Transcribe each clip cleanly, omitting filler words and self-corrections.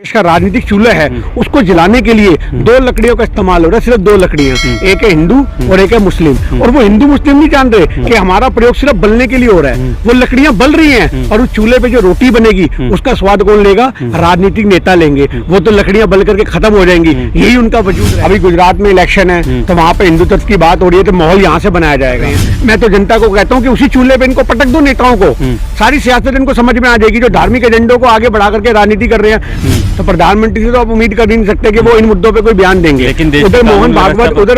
देश का राजनीतिक चूल्हा है उसको जलाने के लिए दो लकड़ियों का इस्तेमाल हो रहा है, सिर्फ दो लकड़ियां, एक है हिंदू और एक है मुस्लिम। और वो हिंदू मुस्लिम नहीं जान रहे कि हमारा प्रयोग सिर्फ बलने के लिए हो रहा है। वो लकड़ियां बल रही हैं और उस चूल्हे पे जो रोटी बनेगी उसका स्वाद कौन लेगा? राजनीतिक नेता लेंगे। वो तो लकड़ियां बल करके खत्म हो जाएंगी, यही उनका वजूद है। अभी गुजरात में इलेक्शन है तो वहां पे हिंदुत्व की बात हो रही है, तो माहौल यहाँ से बनाया जाएगा। मैं तो जनता को कहता हूँ कि उसी चूल्हे पे इनको पटक दो, नेताओं को। सारी सियासत इनको समझ में आ जाएगी जो धार्मिक एजेंडों को आगे बढ़ा करके राजनीति कर रहे हैं। तो प्रधानमंत्री से तो आप उम्मीद कर ही नहीं सकते कि वो इन मुद्दों पे कोई बयान देंगे। उधर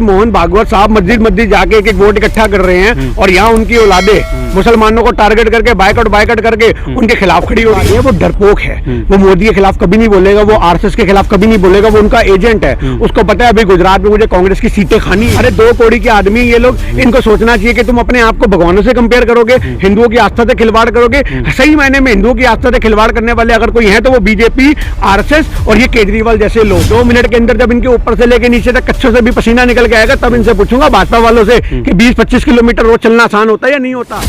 मोहन भागवत साहब मस्जिद जाके एक वोट इकट्ठा कर रहे हैं और यहाँ उनकी औलादे मुसलमानों को टारगेट करके बायकॉट करके उनके खिलाफ खड़ी हो रही है। वो डरपोक है, वो मोदी के खिलाफ कभी नहीं बोलेगा, वो आरएसएस के खिलाफ कभी नहीं बोलेगा, वो उनका एजेंट है। उसको पता है अभी गुजरात में मुझे कांग्रेस की सीटें खानी। अरे दो कौड़ी के आदमी ये लोग, इनको सोचना चाहिए कि तुम अपने आप को भगवानों से कंपेयर करोगे, हिंदुओं की आस्था से खिलवाड़ करोगे। सही मायने में हिंदुओं की आस्था से खिलवाड़ करने वाले अगर कोई है तो वो बीजेपी, आरएसएस और ये केजरीवाल जैसे लोग। 2 मिनट के अंदर जब इनके ऊपर से लेके नीचे तक कच्चों से भी पसीना निकल के आएगा तब इनसे पूछूंगा भाजपा वालों से कि 20-25 किलोमीटर रोज चलना आसान होता है या नहीं होता।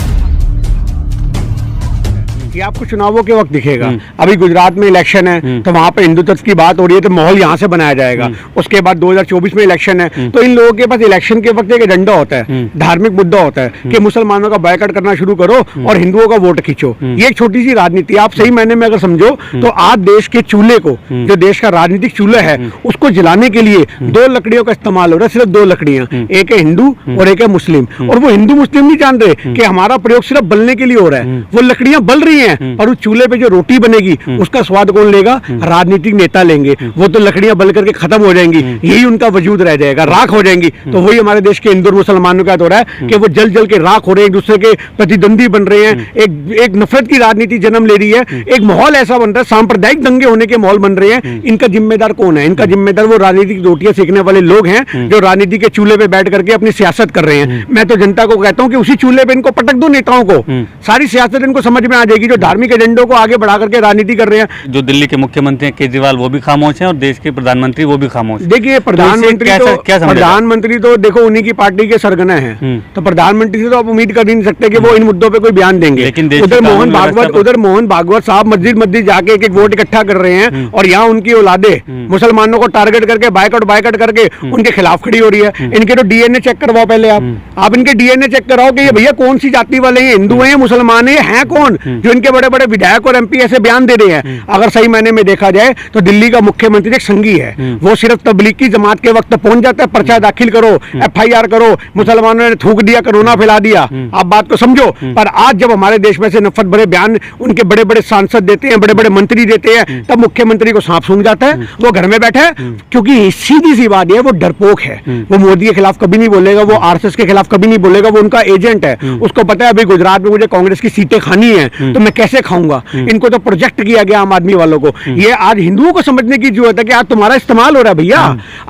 ये आपको चुनावों के वक्त दिखेगा। अभी गुजरात में इलेक्शन है तो वहां पे हिंदुत्व की बात हो रही है, तो माहौल यहाँ से बनाया जाएगा। उसके बाद 2024 में इलेक्शन है तो इन लोगों के पास इलेक्शन के वक्त एक एजेंडा होता है, धार्मिक मुद्दा होता है कि मुसलमानों का बायकॉट करना शुरू करो और हिंदुओं का वोट खींचो। ये एक छोटी सी राजनीति आप सही मायने में अगर समझो तो आज देश के चूल्हे को, जो देश का राजनीतिक चूल्हा है, उसको जलाने के लिए दो लकड़ियों का इस्तेमाल हो रहा है, सिर्फ दो लकड़ियां, एक है हिंदू और एक है मुस्लिम। और वो हिंदू मुस्लिम नहीं जान रहे कि हमारा प्रयोग सिर्फ बलने के लिए हो रहा है। वो लकड़ियां बल रही हैं और उस चूल्हे पे जो रोटी बनेगी उसका स्वाद कौन लेगा? राजनीतिक नेता लेंगे। वो तो लकड़ियां बल करके खत्म हो जाएंगी, यही उनका वजूद रह जाएगा, राख हो जाएंगी। तो वही हमारे देश के हिंदू और मुसलमानों का हो रहा है कि वो जल जल के राख हो रहे हैं, एक दूसरे के प्रतिद्वंदी बन रहे हैं, एक नफरत की राजनीति जन्म ले रही है, एक माहौल ऐसा बन रहा है, सांप्रदायिक दंगे होने के माहौल बन रहे हैं। इनका जिम्मेदार कौन है? इनका जिम्मेदार वो राजनीतिक रोटियां सेकने वाले लोग हैं जो राजनीति के चूल्हे पे बैठ करके अपनी सियासत कर रहे हैं। मैं तो जनता को कहता हूँ कि उसी चूल्हे पे इनको पटक दो, नेताओं को। सारी सियासत इनको समझ में आ जाएगी जो धार्मिक एजेंडों को आगे बढ़ा करके राजनीति कर रहे हैं। जो दिल्ली के मुख्यमंत्री केजरीवाल वो भी खामोश हैं और देश के प्रधानमंत्री वो भी खामोश। देखिए प्रधानमंत्री तो देखो उन्हीं की पार्टी के सरगना हैं, तो प्रधानमंत्री से तो आप उम्मीद कर ही नहीं सकते कि वो इन मुद्दों पे कोई बयान देंगे। उधर मोहन भागवत साहब मस्जिद जाके एक वोट इकट्ठा कर रहे हैं और यहाँ उनकी औलादे मुसलमानों को टारगेट करके बायकॉट करके उनके खिलाफ खड़ी हो रही है। इनके तो डीएनए चेक करवाओ पहले आप इनके डीएनए चेक कराओ कि ये भैया कौन सी जाति वाले हैं, हिंदू हैं, मुसलमान है कौन जो इनके बड़े बड़े विधायक और एमपी ऐसे बयान दे रहे हैं। अगर सही मायने में देखा जाए तो दिल्ली का मुख्यमंत्री एक संघी है, वो सिर्फ तबलीग की जमात के वक्त पहुंच जाता है, पर्चा दाखिल करो, एफआईआर करो, मुसलमानों ने थूक दिया, कोरोना फैला दिया। आप बात को समझो। पर आज जब हमारे देश में से नफरत भरे बयान उनके बड़े बड़े सांसद देते हैं, बड़े बड़े मंत्री देते हैं, तब मुख्यमंत्री को सांप सूंघ जाता है, वो घर में बैठा है। क्योंकि सीधी सी बात है, वो डरपोक है, वो मोदी के खिलाफ कभी नहीं बोलेगा, वो आरएसएस के खिलाफ कभी नहीं बोलेगा, वो उनका एजेंट है। उसको पता है अभी गुजरात में मुझे कांग्रेस की सीटें खानी है तो मैं कैसे खाऊंगा। इनको तो प्रोजेक्ट किया गया आम आदमी वालों को। ये आज हिंदुओं को समझने की जरूरत है कि आज तुम्हारा इस्तेमाल हो रहा है भैया।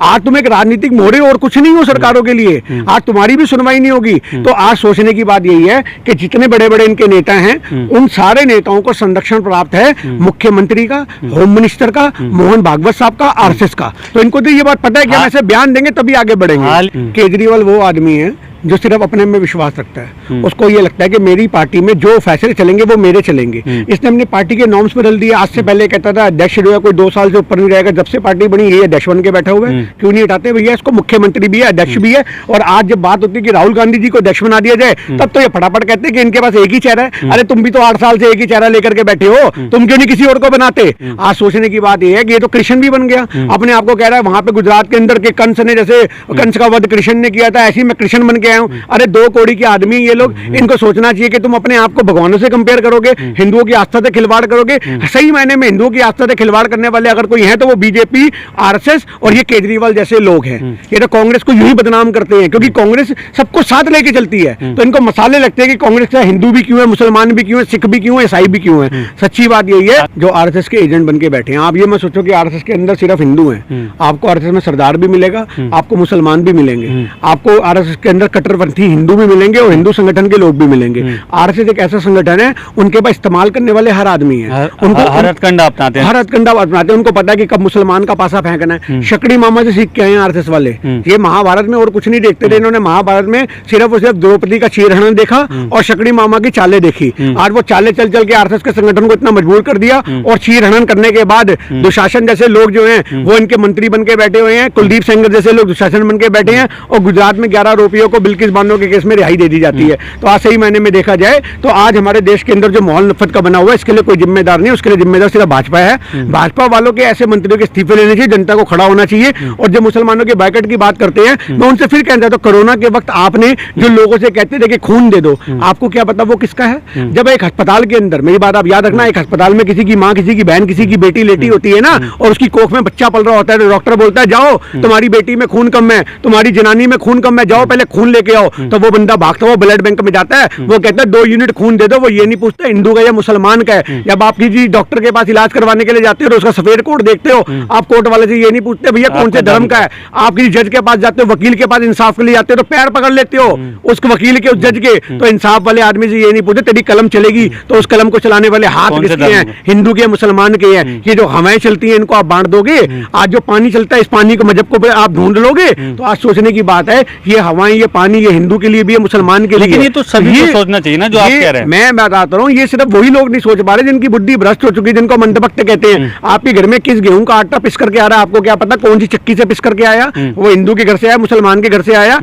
आज तुम एक राजनीतिक मोहरे और कुछ नहीं हो सरकारों के लिए, आज तुम्हारी भी सुनवाई नहीं होगी। तो आज सोचने की बात यही है कि जितने बड़े बड़े इनके नेता हैं उन सारे नेताओं को संरक्षण प्राप्त है मुख्यमंत्री का, होम मिनिस्टर का, मोहन भागवत साहब का, आरएसएस का। तो इनको तो ये बात पता है कि हम ऐसे बयान देंगे तभी आगे बढ़ेंगे। केजरीवाल वो आदमी है जो सिर्फ अपने में विश्वास रखता है। उसको ये लगता है कि मेरी पार्टी में जो फैसले चलेंगे वो मेरे चलेंगे। इसने अपनी पार्टी के नॉर्म्स बदल दिए। आज से पहले कहता था अध्यक्ष जो है कोई 2 साल से ऊपर नहीं रहेगा। जब से पार्टी बनी ये अध्यक्ष बन के बैठा हुआ है, क्यों नहीं हटाते भैया इसको? मुख्यमंत्री भी है, अध्यक्ष भी है। और आज जब बात होती है कि राहुल गांधी जी को अध्यक्ष बना दिया जाए तब तो ये फटाफट कहते हैं कि इनके पास एक ही चेहरा है। अरे तुम भी तो 8 साल से एक ही चेहरा लेकर के बैठे हो, तुम क्यों नहीं किसी और को बनाते? आज सोचने की बात यह है कि ये तो कृष्ण भी बन गया, अपने आप को कह रहा है वहां पे गुजरात के अंदर के कंस ने, जैसे कंस का वध कृष्ण ने किया था, ऐसे ही मैं कृष्ण बन के आया हूँ। अरे 2 कौड़ी के आदमी ये लोग, इनको सोचना चाहिए कि तुम अपने आप को भगवानों से कंपेयर करोगे, हिंदुओं की आस्था से खिलवाड़ करोगे। सही मायने में हिंदुओं की आस्था से खिलवाड़ करने वाले अगर कोई है तो वो बीजेपी, आरएसएस और ये केजरीवाल जैसे लोग हैं। ये तो कांग्रेस को यूं ही बदनाम करते हैं क्योंकि कांग्रेस सबको साथ लेके चलती है। तो इनको मसाले लगते हैं कि कांग्रेस का हिंदू भी क्यों है, मुसलमान भी क्यों है, सिख भी क्यों है, ईसाई भी क्यों है। सच्ची बात यही है जो आरएसएस के एजेंट बन के बैठे हैं। आप ये मत सोचो कि आरएसएस के अंदर सिर्फ हिंदू हैं। आपको आरएसएस में सरदार भी मिलेगा, आपको मुसलमान भी मिलेंगे, आपको आरएसएस के अंदर कट्टरपंथी हिंदू भी मिलेंगे और हिंदू संगठन के लोग भी मिलेंगे। आरएसएस एक ऐसा संगठन है, उनके पास इस्तेमाल करने वाले हर आदमी है, उनको हर हथकंडा अपनाते हैं, हर हथकंडा अपनाते हैं। उनको पता है कि कब मुसलमान का पासा फेंकना है। शकड़ी मामा से सीख के आए हैं आरएसएस वाले। ये महाभारत में और कुछ नहीं देखते थे, इन्होंने महाभारत में सिर्फ और सिर्फ द्रौपदी का चीरहरण देखा और शकड़ी मामा की चालें देखी। आज वो चालें चल चल के आरएसएस के संगठन को इतना मजबूर कर दिया, और चीरहरण करने के बाद दुशासन जैसे लोग जो हैं वो इनके मंत्री बन के बैठे हुए हैं, कुलदीप सेंगर जैसे लोग दुशासन बन के बैठे हैं, और गुजरात में 11 आरोपियों को बिल्किस बानो के केस में रिहाई दे दी जाती है। तो आज सही मायने में देखा जाए तो आज हमारे देश के अंदर जो माहौल नफरत का बना हुआ है, इसके लिए कोई जिम्मेदार नहीं, उसके लिए जिम्मेदार सिर्फ भाजपा है। भाजपा वालों के ऐसे मंत्रियों के इस्तीफे लेने चाहिए, जनता को खड़ा होना चाहिए। और जो मुसलमानों के बाइकआउट की बात करते हैं, मैं उनसे फिर कहना चाहता हूं, कोरोना के वक्त आपने जो लोगों से कहते थे कि खून दे दो, आपको क्या पता वो किसका है? जब एक अस्पताल के अंदर, मेरी बात आप याद रखना, एक अस्पताल में किसी की माँ, किसी की बहन, किसी की बेटी लेटी होती है ना, और उसकी कोख में बच्चा पल रहा होता है, तो डॉक्टर बोलता है जाओ तुम्हारी बेटी में खून कम है, तुम्हारी जनानी में खून कम है, जाओ पहले खून लेके आओ। तो वो बंदा भागता हुआ ब्लड बैंक में जाता है, वो कहता है 2 यूनिट खून दे दो। वो ये नहीं पूछता हिंदू का या मुसलमान का है। जब आप किसी डॉक्टर के पास इलाज करवाने के लिए जाते हो तो उसका सफेद कोट देखते हो, आप कोर्ट वाले से ये नहीं पूछते भैया कौन से धर्म का है। आप किसी जज के पास जाते हो, वकील के पास इंसाफ के लिए जाते हो, तो पैर पकड़ लेते हो उस वकील के, उस जज के। तो इंसाफ वाले आदमी से ये नहीं पूछते तेरी कलम चलेगी, तो उस कलम को चलाने वाले हाथ किसके हैं? हिंदू के, मुसलमान के हैं। ये जो हवाएं चलती हैं इनको आप बांट दोगे, आज जो पानी चलता है इस पानी को मजहब को आप ढूंढ लोगे, तो आज सोचने की बात है, ये हवाएं, ये पानी, ये हिंदू के लिए भी है, मुसलमान के लिए। लेकिन ये तो सभी को सोचना चाहिए ना, जो आप कह रहे हैं। मैं बताता हूँ, ये सिर्फ वही लोग नहीं सोच पा रहे जिनकी बुद्धि भ्रष्ट हो चुकी है, जिनको मंदभक्त कहते हैं। आपके घर में किस गेहूं का आटा पिस करके आ रहा है, आपको क्या पता? कौन सी चक्की से पिस करके आया? वो हिंदू के घर से आया, मुसलमान के घर से आया?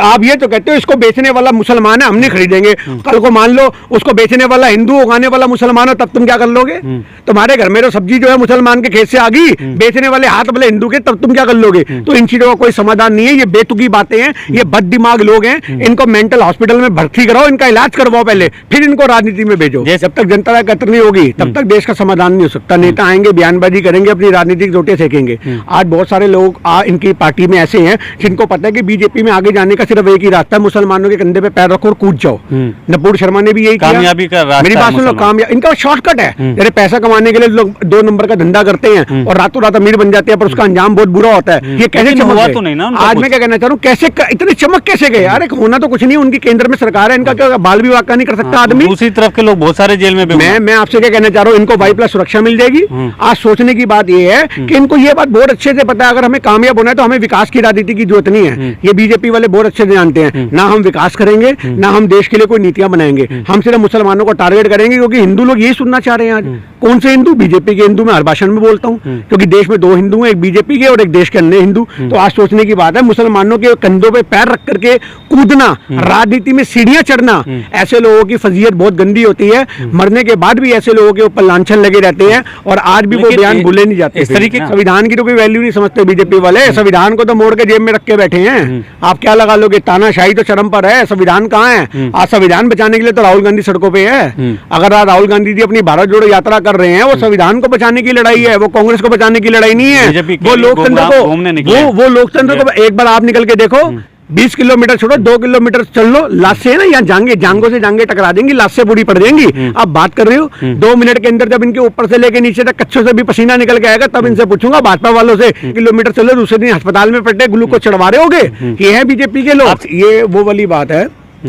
आप ये तो कहते हो इसको बेचने वाला मुसलमान है, हम नहीं खरीदेंगे। कल को मान लो उसको बेचने वाला हिंदू, उगाने वाला मुसलमान हो, तब तुम क्या कर लोगे? तुम्हारे घर में तो सब्जी जो है मुसलमान के खेत से आ गई, बेचने वाले हाथ वाले हिंदू के, तब तुम क्या कर लोगे? तो इन चीजों का कोई समाधान नहीं है। ये बेतुकी बातें हैं, ये बद दिमाग लोग हैं, इनको मेंटल हॉस्पिटल में भर्ती कराओ, इनका इलाज करवाओ पहले, फिर इनको राजनीति में भेजो। जब तक जनता एकत्र नहीं होगी तब तक देश का समाधान नहीं हो सकता। नेता आएंगे, बयानबाजी करेंगे, अपनी राजनीतिक रोटे सेकेंगे। आज बहुत सारे लोग इनकी पार्टी में ऐसे हैं जिनको पता है कि बीजेपी में आगे जाने का सिर्फ एक ही रास्ता है, मुसलमानों के कंधे पे पैर रखो और कूद जाओ। नपूर शर्मा ने भी यही किया। कामयाबी का रास्ता, मेरी बात सुनो, कामयाब इनका शॉर्टकट है। जैसे पैसा कमाने के लिए लोग 2 नंबर का धंधा करते हैं और रातों रात अमीर बन जाते हैं, पर उसका अंजाम बहुत बुरा होता है। ये कैसे चमक तो नहीं ना? आज मैं क्या कहना चाह रहा हूँ, कैसे इतने चमक कैसे गए? अरे होना तो कुछ नहीं, उनकी केंद्र में सरकार है, इनका क्या बाल विवाह का नहीं कर सकता आदमी? दूसरी तरफ के लोग बहुत सारे जेल में। मैं आपसे क्या कहना चाह रहा हूँ, इनको Y+ सुरक्षा मिल जाएगी। आज सोचने की बात यह है कि इनको ये बात बहुत अच्छे से पता है, अगर हमें कामयाब होना है तो हमें विकास की राजनीति की जरूरत नहीं है। ये बीजेपी वाले बहुत अच्छे से जानते हैं, ना हम विकास करेंगे, ना हम देश के लिए कोई नीतियां बनाएंगे। हम सिर्फ मुसलमानों को टारगेट करेंगे, क्योंकि हिंदू लोग यही सुनना चाह रहे हैं। आज कौन से हिंदू? बीजेपी के हिंदू। मैं हर भाषण में बोलता हूँ, क्योंकि देश में 2 हिंदू हैं, एक बीजेपी के और एक देश के अन्य हिंदू। तो आज सोचने की बात है, मुसलमानों के कंधों पे पैर रख करके कूदना, राजनीति में सीढ़ियां चढ़ना, ऐसे लोगों की फजीयत बहुत गंदी होती है। मरने के बाद भी ऐसे लोगों के ऊपर लांछन लगे रहते हैं, और आज भी वो बयान भूले नहीं जाते। इस तरीके संविधान की तो कोई वैल्यू नहीं समझते बीजेपी वाले। संविधान को तो मोड़ के जेब में रख के बैठे हैं। आप क्या लगा लोगे? तानाशाही तो चरम पर है, संविधान कहाँ है? आज संविधान बचाने के लिए तो राहुल गांधी सड़कों पे है। अगर आज राहुल गांधी जी अपनी भारत जोड़ो यात्रा कर रहे हैं, वो संविधान को बचाने की लड़ाई है, वो कांग्रेस को बचाने की लड़ाई नहीं है। वो लोकतंत्र को, वो लोकतंत्र को एक बार आप निकल के देखो, 20 किलोमीटर छोड़ो, 2 किलोमीटर चल लो, लाश से है ना, यहाँ जांगों से जांगे टकरा देंगी, लाश से पूरी पड़ जाएंगी। आप बात कर रहे हो 2 मिनट के अंदर जब इनके ऊपर से लेके नीचे तक कच्चों से भी पसीना निकल के आएगा, तब इनसे पूछूंगा भाजपा वालों से, किलोमीटर चलो, दूसरे दिन अस्पताल में पड़े, ग्लूकोज चढ़वा रहे होगे? ये है बीजेपी के लोग। ये वो वाली बात है,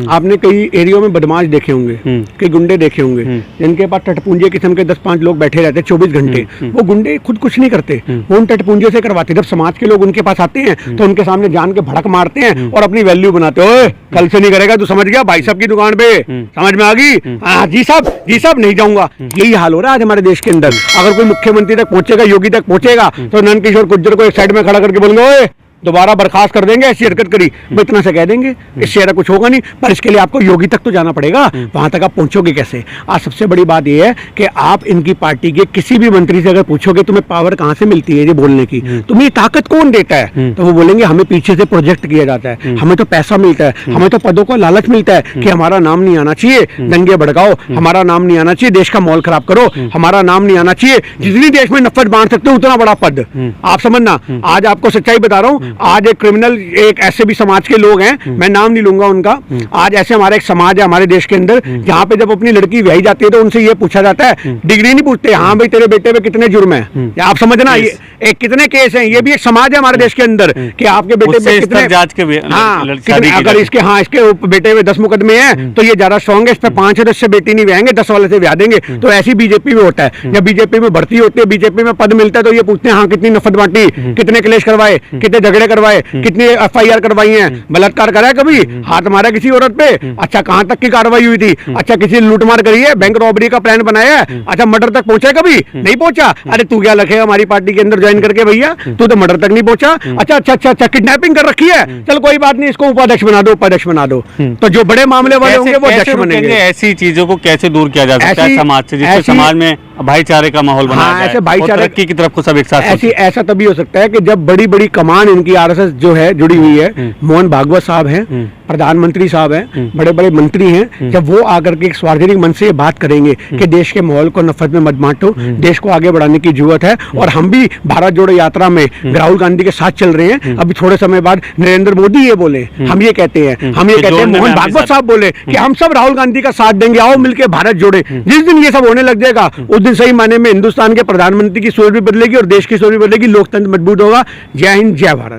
आपने कई एरियो में बदमाश देखे होंगे, कई गुंडे देखे होंगे, जिनके पास टटपुंजे किस्म के 10-5 लोग बैठे रहते हैं 24 घंटे। वो गुंडे खुद कुछ नहीं करते, वो उन टटपुंजे से करवाते। जब समाज के लोग उनके पास आते हैं तो उनके सामने जान के भड़क मारते हैं और अपनी वैल्यू बनाते हैं। ओए कल से नहीं करेगा, तू समझ गया? भाई साहब की दुकान पे समझ में आ गई? हाँ जी साहब नहीं जाऊंगा। यही हाल हो रहा है आज हमारे देश के अंदर। अगर कोई मुख्यमंत्री तक पहुंचेगा, योगी तक पहुंचेगा, तो नंदकिशोर गुर्जर को एक साइड में खड़ा करके बोलेंगे, ओए दोबारा बर्खास्त कर देंगे, ऐसी हरकत करी, इतना से कह देंगे। इससे ज्यादा कुछ होगा नहीं, पर इसके लिए आपको योगी तक तो जाना पड़ेगा। वहां तक आप पहुंचोगे कैसे? आज सबसे बड़ी बात यह है कि आप इनकी पार्टी के किसी भी मंत्री से अगर पूछोगे तुम्हें पावर कहां से मिलती है ये बोलने की, तुम्हें ये ताकत कौन देता है, तो वो बोलेंगे हमें पीछे से प्रोजेक्ट किया जाता है, हमें तो पैसा मिलता है, हमें तो पदों का लालच मिलता है कि हमारा नाम नहीं आना चाहिए, दंगे भड़काओ, हमारा नाम नहीं आना चाहिए, देश का माहौल खराब करो, हमारा नाम नहीं आना चाहिए। जितनी देश में नफरत बांट सकते हो उतना बड़ा पद। आप समझना, आज आपको सच्चाई बता रहा हूं, आज एक क्रिमिनल, एक ऐसे भी समाज के लोग हैं, मैं नाम नहीं लूंगा उनका, आज ऐसे हमारा एक समाज है हमारे देश के अंदर, जहाँ पे जब अपनी लड़की ब्याही जाती है तो उनसे ये पूछा जाता है, डिग्री नहीं पूछते, हाँ भाई तेरे बेटे पे कितने जुर्म है, आप समझना, ये एक कितने केस हैं, ये भी एक समाज है हमारे देश के अंदर कि आपके बेटे पे कितने जांच के अगर इसके बेटे में 10 मुकदमे हैं तो ये ज्यादा स्ट्रॉन्ग है, इस पे 5 या 10 से बेटी नहीं ब्याहेंगे, 10 वाले से ब्याह देंगे। तो ऐसी बीजेपी में होता है, जब बीजेपी में भर्ती होती है, बीजेपी में पद मिलता है तो ये पूछते हैं हाँ कितनी नफरत बांटी, कितने क्लेश करवाए, कितने झगड़े करवाए, कितनी FIR करवाई है, बलात्कार करा है कभी, हाथ मारा किसी औरत पे, अच्छा कहां तक की कार्रवाई हुई थी, अच्छा किसी ने लूटमार करी है, बैंक रॉबरी का प्लान बनाया है, अच्छा मर्डर तक पहुंचा कभी नहीं पहुंचा, अरे तू क्या लखेगा हमारी पार्टी के अंदर ज्वाइन करके भैया, तू तो मर्डर तक नहीं पहुंचा, अच्छा किडनैपिंग कर रखी है, चल कोई बात नहीं, इसको उपाध्यक्ष बना दो, तो जो बड़े मामले वाले होंगे वो अध्यक्ष बनेंगे। ऐसी चीजों को कैसे दूर किया जा सकता है समाज से, जिससे समाज में भाईचारे का माहौल बनाया जाए, ऐसे भाईचारे की तरफ को सब एक साथ, ऐसा तभी हो सकता है कि जब बड़ी बड़ी कमान इनकी RSS जो है जुड़ी हुई है, मोहन भागवत साहब हैं, प्रधानमंत्री साहब हैं, बड़े बड़े मंत्री हैं, जब वो आकर के एक सार्वजनिक मंच से ये बात करेंगे कि देश के माहौल को नफरत में मत बांटो, देश को आगे बढ़ाने की जरूरत है, और हम भी भारत जोड़ो यात्रा में राहुल गांधी के साथ चल रहे हैं, अभी थोड़े समय बाद नरेंद्र मोदी ये बोले, हम ये कहते हैं मोहन भागवत साहब बोले कि हम सब राहुल गांधी का साथ देंगे, आओ मिलकर भारत जोड़े। जिस दिन ये सब होने लग जाएगा उस दिन सही मायने में हिंदुस्तान के प्रधानमंत्री की सोच भी बदलेगी और देश की सोच भी बदलेगी, लोकतंत्र मजबूत होगा। जय हिंद, जय भारत।